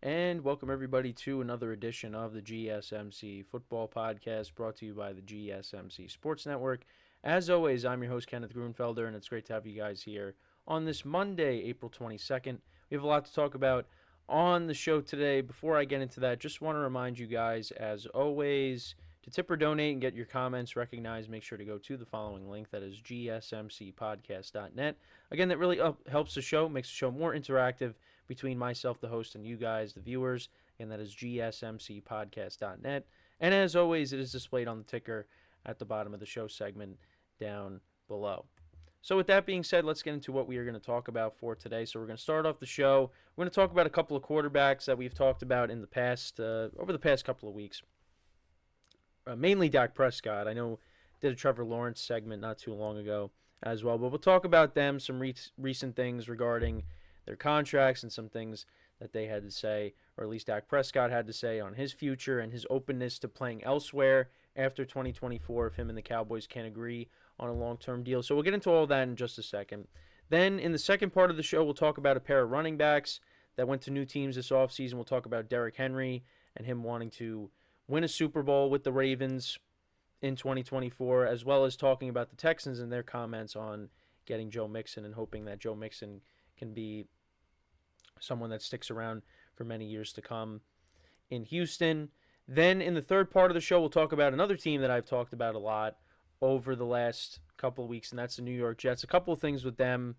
and welcome everybody to another edition of the GSMC Football Podcast brought to you by the GSMC Sports Network. As always, I'm your host, Kenneth, and it's great to have you guys here on this Monday, April 22nd. We have a lot to talk about on the show today. Before I get into that, just want to remind you guys, as always, to tip or donate and get your comments recognized, make sure to go to the following link, that is GSMCPodcast.net. Again, that really helps the show, makes the show more interactive between myself, the host, and you guys, the viewers, and that is GSMCPodcast.net. And as always, it is displayed on the ticker at the bottom of the show segment down below. So with that being said, let's get into what we are going to talk about for today. So we're going to start off the show. We're going to talk about a couple of quarterbacks that we've talked about in the past, over the past couple of weeks. Mainly Dak Prescott. I know did a Trevor Lawrence segment not too long ago as well, but we'll talk about them, some recent things regarding their contracts and some things that they had to say, or at least Dak Prescott had to say on his future and his openness to playing elsewhere after 2024 if him and the Cowboys can't agree on a long-term deal. So we'll get into all that in just a second. Then in the second part of the show, we'll talk about a pair of running backs that went to new teams this offseason. We'll talk about Derrick Henry and him wanting to win a Super Bowl with the Ravens in 2024, as well as talking about the Texans and their comments on getting Joe Mixon and hoping that Joe Mixon can be someone that sticks around for many years to come in Houston. Then in the third part of the show, we'll talk about another team that I've talked about a lot over the last couple of weeks, and that's the New York Jets. A couple of things with them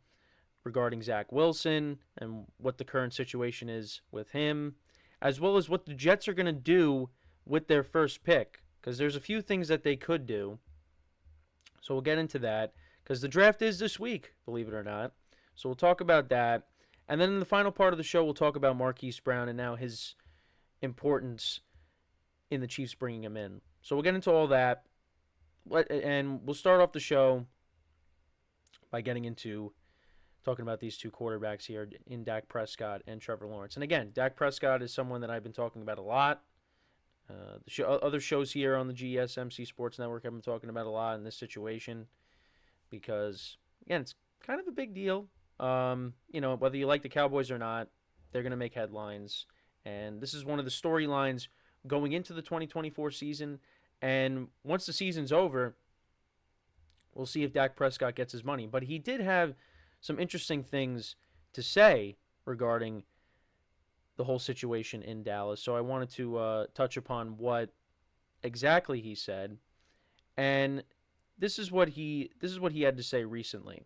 regarding Zach Wilson and what the current situation is with him, as well as what the Jets are going to do with their first pick, because there's a few things that they could do. So we'll get into that, because the draft is this week, believe it or not. So we'll talk about that. And then in the final part of the show, we'll talk about Marquise Brown and now his importance in the Chiefs bringing him in. So we'll get into all that. And we'll start off the show by getting into talking about these two quarterbacks here in Dak Prescott and Trevor Lawrence. And again, Dak Prescott is someone that I've been talking about a lot. Other shows here on the GSMC Sports Network I've been talking about a lot in this situation because, again, it's kind of a big deal. Whether you like the Cowboys or not, they're going to make headlines. And this is one of the storylines going into the 2024 season. And once the season's over, we'll see if Dak Prescott gets his money. But he did have some interesting things to say regarding the whole situation in Dallas. So I wanted to touch upon what exactly he said. And this is what he had to say recently.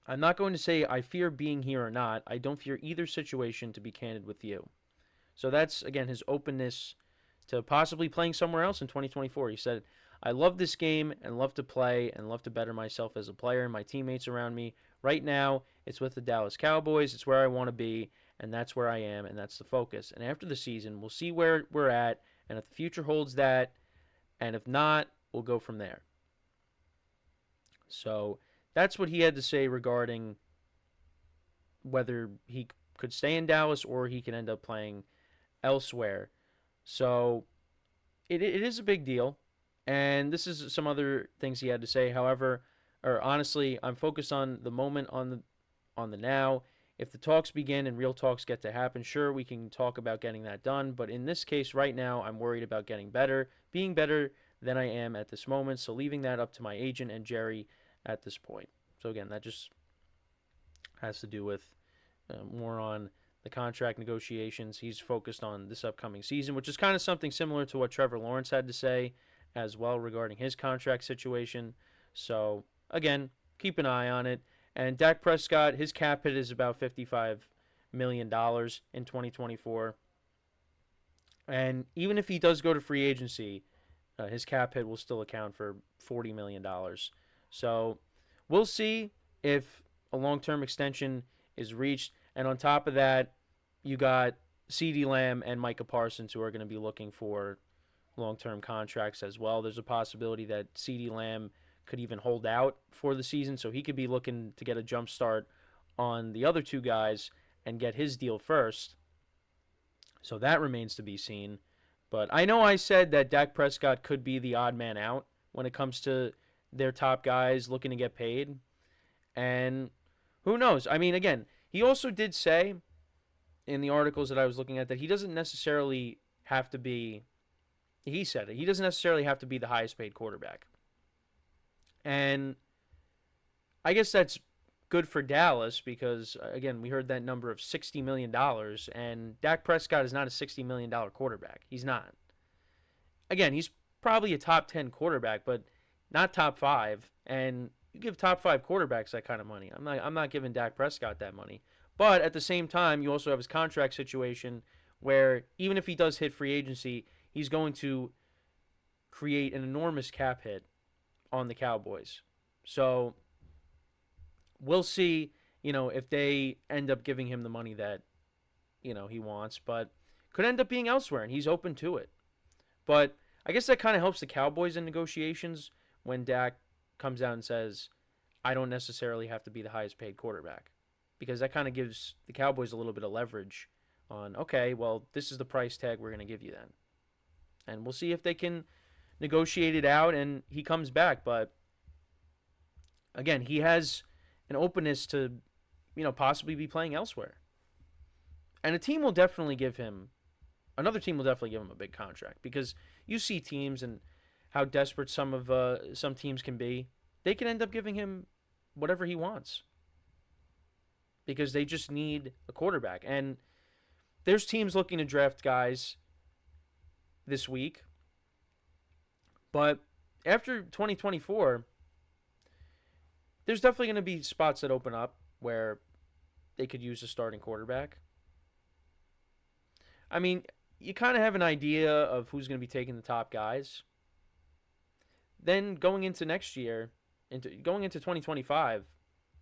I'm not going to say I fear being here or not. I don't fear either situation, to be candid with you. So that's, again, his openness to possibly playing somewhere else in 2024. He said, I love this game and love to play and love to better myself as a player and my teammates around me. Right now, it's with the Dallas Cowboys. It's where I want to be, and that's where I am, and that's the focus. And after the season, we'll see where we're at, and if the future holds that, and if not, we'll go from there. So that's what he had to say regarding whether he could stay in Dallas or he can end up playing elsewhere. So it is a big deal, and this is some other things he had to say. However, or honestly, I'm focused on the moment, on the now. If the talks begin and real talks get to happen, sure, we can talk about getting that done. But in this case right now, I'm worried about being better than I am at this moment. So leaving that up to my agent and Jerry at this point. So again, that just has to do with more on the contract negotiations. He's focused on this upcoming season, which is kind of something similar to what Trevor Lawrence had to say as well regarding his contract situation. So again, keep an eye on it. And Dak Prescott, his cap hit is about $55 million in 2024. And even if he does go to free agency, his cap hit will still account for $40 million. So we'll see if a long-term extension is reached. And on top of that, you got CeeDee Lamb and Micah Parsons who are going to be looking for long-term contracts as well. There's a possibility that CeeDee Lamb could even hold out for the season, so he could be looking to get a jump start on the other two guys and get his deal first. So that remains to be seen. But I know I said that Dak Prescott could be the odd man out when it comes to their top guys looking to get paid. And who knows? I mean, again, he also did say in the articles that I was looking at that he doesn't necessarily have to be, he said it, he doesn't necessarily have to be the highest paid quarterback. And I guess that's good for Dallas because, again, we heard that number of $60 million, and Dak Prescott is not a $60 million quarterback. He's not. Again, he's probably a top 10 quarterback, but not top 5. And you give top 5 quarterbacks that kind of money. I'm not giving Dak Prescott that money. But at the same time, you also have his contract situation where even if he does hit free agency, he's going to create an enormous cap hit on the Cowboys. So we'll see, if they end up giving him the money that, he wants, but could end up being elsewhere, and he's open to it. But I guess that kind of helps the Cowboys in negotiations when Dak comes out and says, I don't necessarily have to be the highest paid quarterback, because that kind of gives the Cowboys a little bit of leverage on, okay, well, this is the price tag we're going to give you then. And we'll see if they can negotiate it out and he comes back. But again, he has an openness to, possibly be playing elsewhere. And another team will definitely give him a big contract, because you see teams and how desperate some teams can be. They can end up giving him whatever he wants because they just need a quarterback. And there's teams looking to draft guys this week. But after 2024, there's definitely going to be spots that open up where they could use a starting quarterback. I mean, you kind of have an idea of who's going to be taking the top guys. Then going into next year, going into 2025,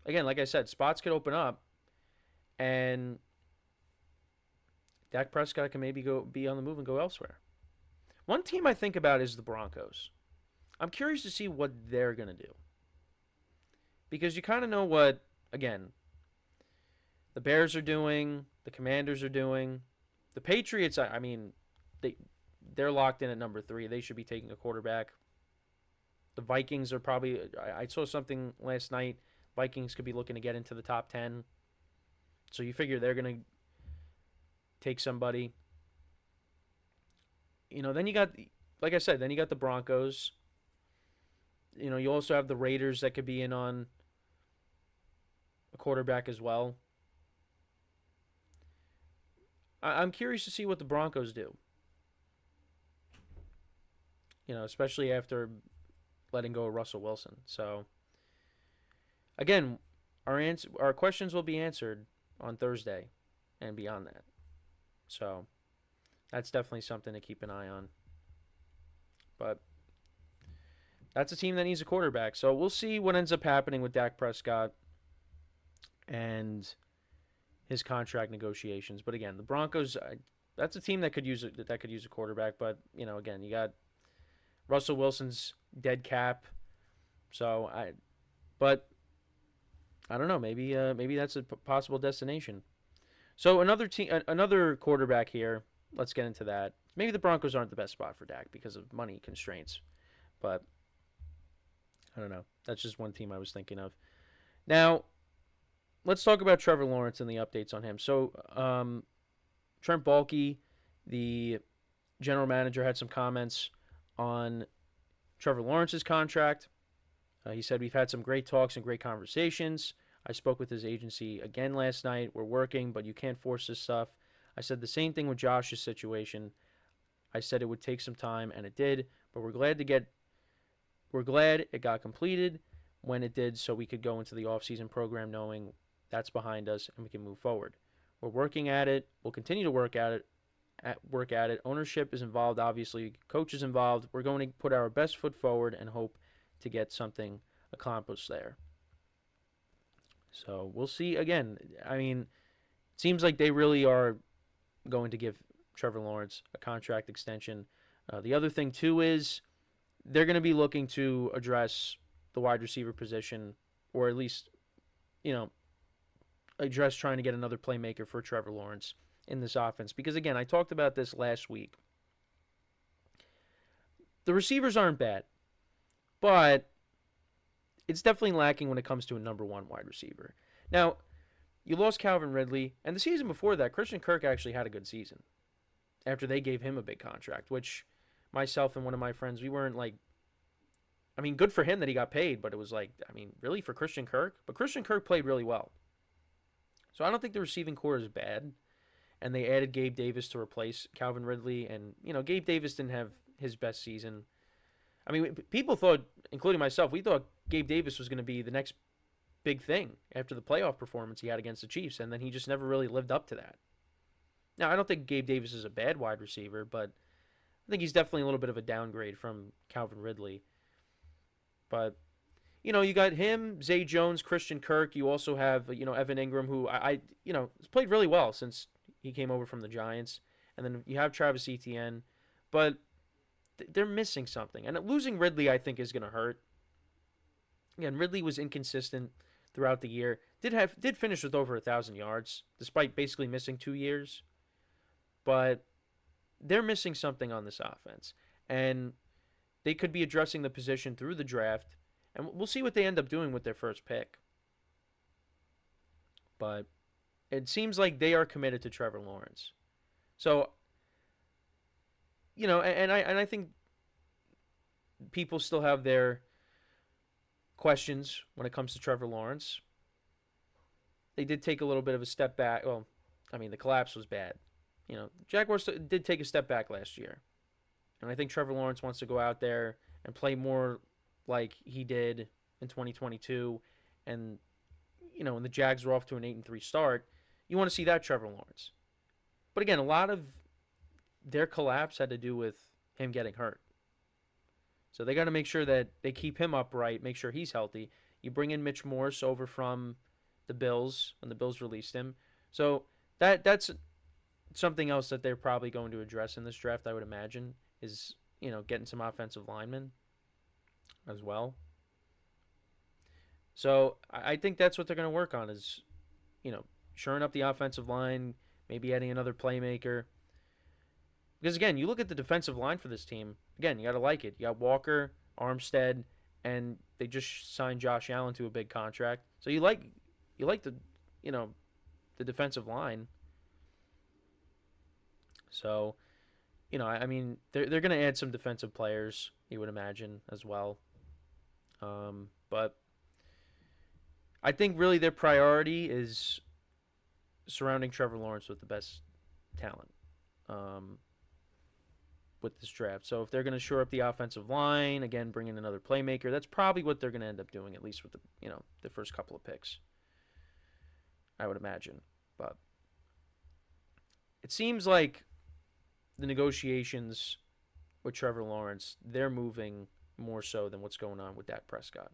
again, like I said, spots could open up, and Dak Prescott can maybe be on the move and go elsewhere. One team I think about is the Broncos. I'm curious to see what they're going to do, because you kind of know what, again, the Bears are doing, the Commanders are doing. The Patriots, I mean, they're locked in at number 3. They should be taking a quarterback. The Vikings are probably, I saw something last night, Vikings could be looking to get into the top 10. So you figure they're going to take somebody. Then you got, like I said, then you got the Broncos. You also have the Raiders that could be in on a quarterback as well. I'm curious to see what the Broncos do. Especially after letting go of Russell Wilson. So, again, our questions will be answered on Thursday and beyond that. So, that's definitely something to keep an eye on. But that's a team that needs a quarterback. So, we'll see what ends up happening with Dak Prescott and his contract negotiations. But again, the Broncos, that's a team that could use a quarterback. But again, you got Russell Wilson's dead cap. So I don't know. Maybe that's a possible destination. So another quarterback here. Let's get into that. Maybe the Broncos aren't the best spot for Dak because of money constraints, but I don't know. That's just one team I was thinking of. Now, let's talk about Trevor Lawrence and the updates on him. So, Trent Baalke, the general manager, had some comments on Trevor Lawrence's contract. He said, we've had some great talks and great conversations. I spoke with his agency again last night. We're working, but you can't force this stuff. I said the same thing with Josh's situation. I said it would take some time, and it did, but we're glad it got completed when it did, so we could go into the offseason program knowing that's behind us and we can move forward. We're working at it. We'll continue to work at it. Ownership is involved, obviously. Coach is involved. We're going to put our best foot forward and hope to get something accomplished there. So we'll see. Again, I mean, it seems like they really are going to give Trevor Lawrence a contract extension. The other thing, too, is they're going to be looking to address the wide receiver position, or at least, address trying to get another playmaker for Trevor Lawrence in this offense. Because, again, I talked about this last week. The receivers aren't bad, but it's definitely lacking when it comes to a number 1 wide receiver. Now, you lost Calvin Ridley, and the season before that, Christian Kirk actually had a good season after they gave him a big contract, which myself and one of my friends, we weren't like, I mean, good for him that he got paid, but it was like, I mean, really for Christian Kirk? But Christian Kirk played really well. So I don't think the receiving core is bad. And they added Gabe Davis to replace Calvin Ridley. And, Gabe Davis didn't have his best season. I mean, people thought, including myself, we thought Gabe Davis was going to be the next big thing after the playoff performance he had against the Chiefs. And then he just never really lived up to that. Now, I don't think Gabe Davis is a bad wide receiver, but I think he's definitely a little bit of a downgrade from Calvin Ridley. But, you got him, Zay Jones, Christian Kirk. You also have, Evan Ingram, who has played really well since he came over from the Giants. And then you have Travis Etienne. But they're missing something. And losing Ridley, I think, is going to hurt. Again, Ridley was inconsistent throughout the year. Did finish with over 1,000 yards, despite basically missing 2 years. But they're missing something on this offense. And they could be addressing the position through the draft. And we'll see what they end up doing with their first pick. But it seems like they are committed to Trevor Lawrence. So, and I think people still have their questions when it comes to Trevor Lawrence. They did take a little bit of a step back. Well, I mean, the collapse was bad. Jaguars did take a step back last year. And I think Trevor Lawrence wants to go out there and play more like he did in 2022. And, when the Jags were off to an 8-3 start, you want to see that Trevor Lawrence. But again, a lot of their collapse had to do with him getting hurt. So they got to make sure that they keep him upright, make sure he's healthy. You bring in Mitch Morse over from the Bills when the Bills released him. So that's something else that they're probably going to address in this draft, I would imagine, is, getting some offensive linemen as well. So I think that's what they're going to work on is, shoring up the offensive line, maybe adding another playmaker. Because, again, you look at the defensive line for this team. Again, you got to like it. You got Walker, Armstead, and they just signed Josh Allen to a big contract. So you like the, the defensive line. So, I mean, they're going to add some defensive players, you would imagine, as well. But I think really their priority is surrounding Trevor Lawrence with the best talent with this draft. So if they're going to shore up the offensive line, again, bring in another playmaker, that's probably what they're going to end up doing, at least with the first couple of picks, I would imagine. But it seems like the negotiations with Trevor Lawrence, they're moving more so than what's going on with Dak Prescott.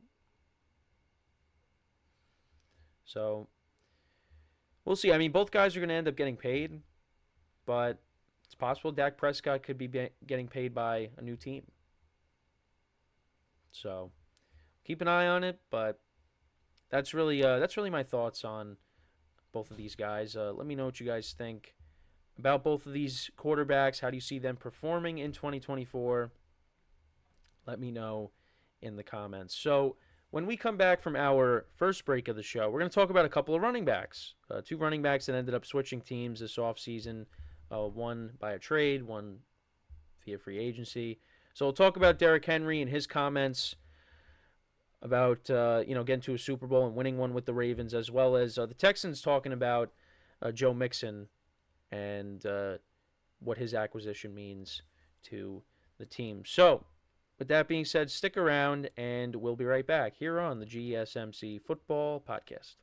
So we'll see. I mean, both guys are going to end up getting paid, but it's possible Dak Prescott could be getting paid by a new team. So keep an eye on it, but that's really my thoughts on both of these guys. Let me know what you guys think about both of these quarterbacks. How do you see them performing in 2024? Let me know in the comments. So when we come back from our first break of the show, we're going to talk about a couple of running backs. Two running backs that ended up switching teams this offseason. One by a trade, one via free agency. So we'll talk about Derrick Henry and his comments about getting to a Super Bowl and winning one with the Ravens, as well as the Texans talking about Joe Mixon and what his acquisition means to the team. So with that being said, stick around and we'll be right back here on the GSMC Football Podcast.